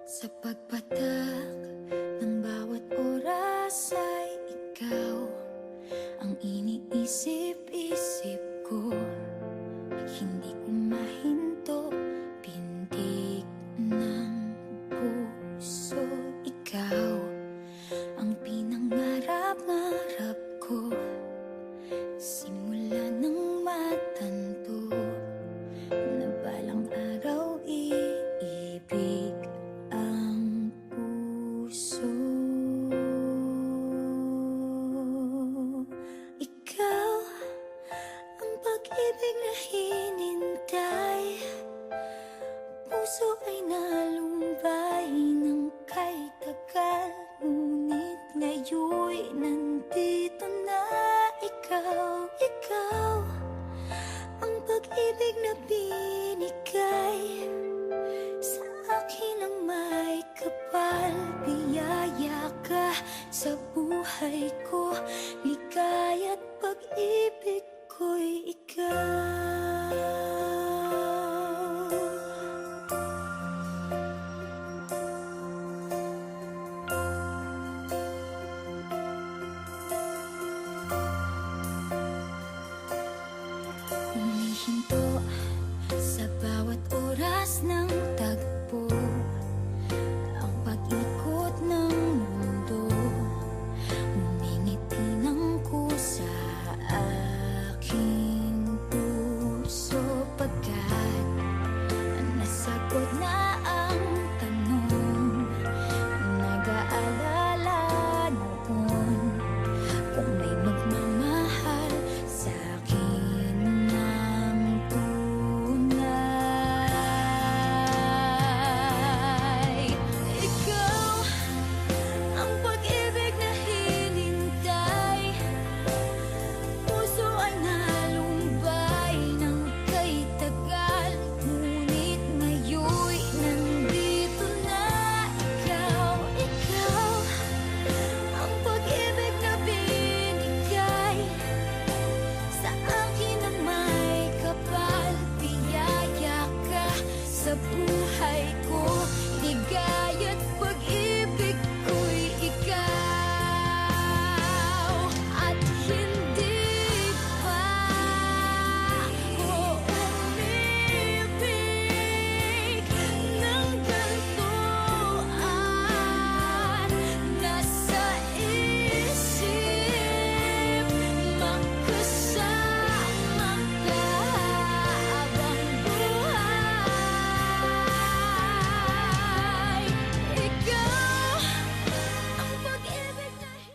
Sa pagpatak ng bawat oras ay ikaw ang iniisip-isip ko. Hindi ko mahinto, pintig ng puso. Ikaw ang pinangarap-ngarap ko, simula ng matanto na balang araw iibig ang puso. Ikaw ang pag-ibig na hinintay, puso ay nalumbay ng kay tagal, ngunit ngayon'y nandito na ikaw. Ikaw ang pag-ibig na binigay sa akin ang may kapal. Biyaya ka sa buhay ko, ligaya't pag-ibig ko'y ikaw. Humihinto sa bawat oras ng tagpo, ang pag-ikot ng mundo, ngumingiti ng kusa aking puso, pagkat nasagot na